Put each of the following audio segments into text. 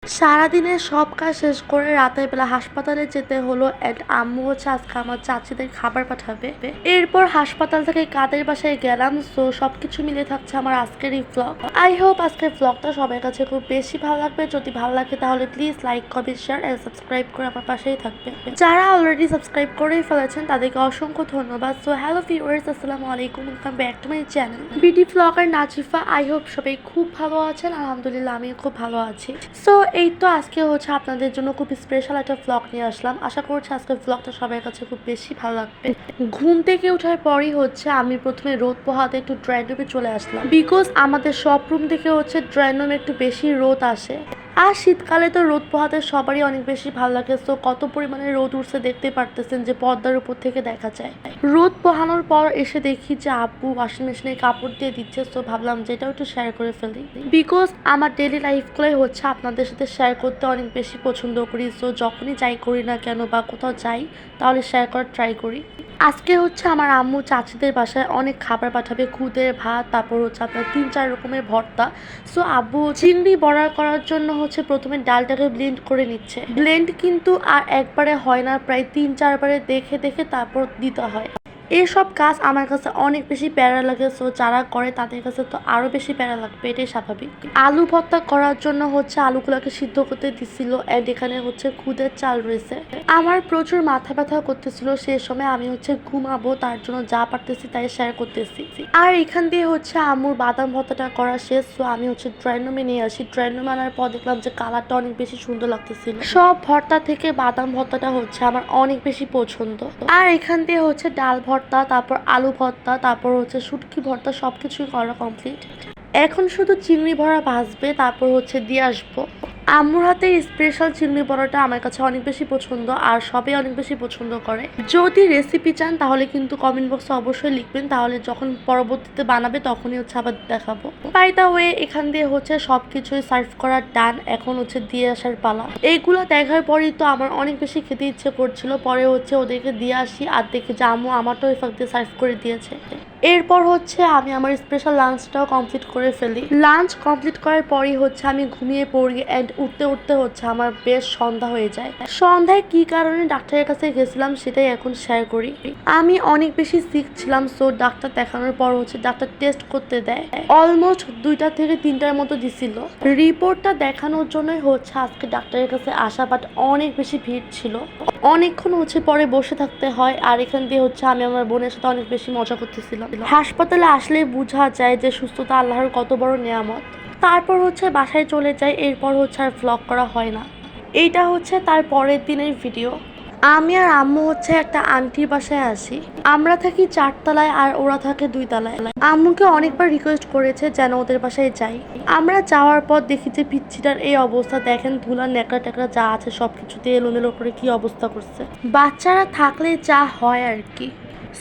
সারাদিনের সব কাজ শেষ করে রাতের বেলা হাসপাতালে যেতে হলো এন্ড আম্মু হচ্ছে আজকে আমার চাচিদের খাবার পাঠাবে। এরপর হাসপাতাল থেকে কাদের বাসায় গেলাম। সো সবকিছু মিলে থাকছে আমার আজকের এই ব্লগ। আই হোপ আজকের ব্লগটা সবার কাছে খুব বেশি ভালো লাগবে। যদি ভালো লাগে তাহলে please like comment share and subscribe করে আমার পাশেই থাকবে। যারা অলরেডি সাবস্ক্রাইব করেই ফেলেছেন তাদেরকে অসংখ্য ধন্যবাদ। সো হ্যালো ভিউয়ার্স, আসসালামু আলাইকুম, welcome back to my channel BD blogger Nazifa. I hope সবাই খুব ভালো আছেন। আলহামদুলিল্লাহ আমি খুব ভালো আছি। সো এই তো আজকে হচ্ছে আপনাদের জন্য খুব স্পেশাল একটা ব্লগ নিয়ে আসলাম। আশা করছি আজকের ব্লগটা সবার কাছে খুব বেশি ভালো লাগবে। ঘুম থেকে ওঠার পরই হচ্ছে আমি প্রথমে রোদ পোহাতে একটু ড্রয়িং রুমে চলে আসলাম, বিকজ আমাদের সব রুম থেকে হচ্ছে ড্রয়িং রুমে একটু বেশি রোদ আসে। আর শীতকালে তো রোদ পোহাতে সবারই অনেক বেশি ভালো লাগে। সো কত পরিমাণে রোদ উঠছে দেখতে পারতেছেন যে পর্দার উপর থেকে দেখা যায়। রোদ পোহানোর পর এসে দেখি যে আব্বু ওয়াশিং মেশিনে কাপড় দিয়ে দিচ্ছে। সো ভাবলাম যে এটাও একটু শেয়ার করে ফেলি, বিকজ আমার ডেলি লাইফগুলোই হচ্ছে আপনাদের সাথে শেয়ার করতে অনেক বেশি পছন্দ করি। সো যখনই যাই করি না কেন বা কোথাও যাই তাহলে শেয়ার করার ট্রাই করি। আজকে হচ্ছে আমার আম্মু চাচিদের বাসায় অনেক খাবার পাঠাবে, খুদের ভাত, তারপর হচ্ছে আপনার 3-4 রকমের ভর্তা। সো আব্বু চিংড়ি বড়া করার জন্য হচ্ছে প্রথমে ডালটাকে ব্লেন্ড করে নিচ্ছে। ব্লেন্ড কিন্তু আর একবারে হয় না, প্রায় 3-4 বারে দেখে দেখে তারপর দিতে হয়। এইসব কাজ আমার কাছে অনেক বেশি প্যারা লাগে। সো যারা করে তাদের কাছে তো আরো বেশি প্যারা লাগবে, এটাই স্বাভাবিক। আলু ভর্তা করার জন্য হচ্ছে আলুগুলোকে সিদ্ধ করতে দিছিল এন্ড এখানে হচ্ছে খুদের চাল রয়েছে। আমার প্রচুর মাথা ব্যথা করতেছিল সেই সময়, আমি হচ্ছে ঘুমাবো, তার জন্য যা পারতেছি তাই শেয়ার করতেছি। আর এখান দিয়ে হচ্ছে আম্মুর বাদাম ভর্তাটা করা শেষ। সো আমি হচ্ছে ড্রয়িং রুমে নিয়ে আসি। ড্রয়িং রুমে আনার পর দেখলাম যে কালারটা অনেক বেশি সুন্দর লাগতেছিল। সব ভর্তা থেকে বাদাম ভর্তাটা হচ্ছে আমার অনেক বেশি পছন্দ। আর এখান দিয়ে হচ্ছে ডাল ভর্তা, তারপর আলু ভর্তা, তারপর হচ্ছে শুটকি ভর্তা সবকিছুই করা কমপ্লিট। এখন শুধু চিংড়ি ভরা ভাজবে, তারপর হচ্ছে দিয়ে আসবো। আম্মুর হাতের স্পেশাল চিংড়ি বড়াটা আমার কাছে অনেক বেশি পছন্দ আর সবাই অনেক বেশি পছন্দ করে। যদি রেসিপি চান তাহলে কিন্তু কমেন্ট বক্সে অবশ্যই লিখবেন, তাহলে যখন পরবর্তীতে বানাবে তখনই হচ্ছে আবার দেখাবো। বাই দা ওয়ে, এখান দিয়ে হচ্ছে সবকিছুই সার্ভ করার ডান, এখন হচ্ছে দিয়ে আসার পালা। এইগুলো দেখার পরই তো আমার অনেক বেশি খেতে ইচ্ছে করছিল। পরে হচ্ছে ওদেরকে দিয়ে আসি আর দেখি যে আম্মু আমারটাও এই ফাঁক দিয়ে সার্ভ করে দিয়েছে। এরপর হচ্ছে আমি আমার স্পেশাল লাঞ্চটাও কমপ্লিট করে ফেলি। লাঞ্চ কমপ্লিট করার পরই হচ্ছে আমি ঘুমিয়ে পড়ি এন্ড উঠতে উঠতে হচ্ছে আমার বেশ সন্ধ্যা হয়ে যায়। সন্ধ্যায় কি কারণে ডাক্তারের কাছে গেছিলাম সেটাই এখন শেয়ার করি। আমি অনেক বেশি সিক ছিলাম। সো ডাক্তার দেখানোর পর হচ্ছে ডাক্তার টেস্ট করতে দেয়। অলমোস্ট 2টা থেকে 3টার মতো দিছিল। রিপোর্টটা দেখানোর জন্যই হচ্ছে আজকে ডাক্তারের কাছে আসা, বাট অনেক বেশি ভিড় ছিল। অনেকক্ষণ হচ্ছে পরে বসে থাকতে হয়। আর এখান দিয়ে হচ্ছে আমি আমার বোনের সাথে অনেক বেশি মজা করতেছিলাম। হাসপাতালে আসলে বোঝা যায় যে সুস্থতা আল্লাহর কত বড় নেয়ামত। তারপর হচ্ছে বাসায় চলে যাই। এরপর হচ্ছে আর ভ্লগ করা হয় না। এইটা হচ্ছে তার পরের দিনের ভিডিও। আমি আর আম্মু হচ্ছে একটা আন্টির বাসায় আসি। আমরা থাকি 4 তলায় আর ওরা থাকে 2 তলায়। আম্মুকে অনেকবার রিকোয়েস্ট করেছে যেন ওদের বাসায় যাই। আমরা যাওয়ার পর দেখি যে পিচ্ছিটার এই অবস্থা, দেখেন ধুলার ন্যাকড়া ট্যাকড়া যা আছে সবকিছুতে এলোমেলো করে কি অবস্থা করছে। বাচ্চারা থাকলে যা হয় আর কি।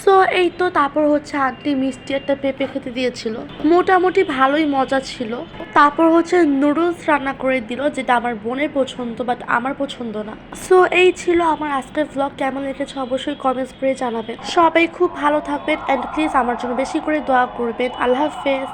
সো এই তো তারপর হচ্ছে আন্টি মিষ্টি একটা পেঁপে খেতে দিয়েছিল, মোটামুটি ভালোই মজা ছিল। তারপর হচ্ছে নুডলস রান্না করে দিল, যেটা আমার বোনের পছন্দ বাট আমার পছন্দ না। সো এই ছিল আমার আজকের ব্লগ। কেমন লেগেছে অবশ্যই কমেন্টস করে জানাবেন। সবাই খুব ভালো থাকবেন এন্ড প্লিজ আমার জন্য বেশি করে দোয়া করবেন। আল্লাহ হাফেজ।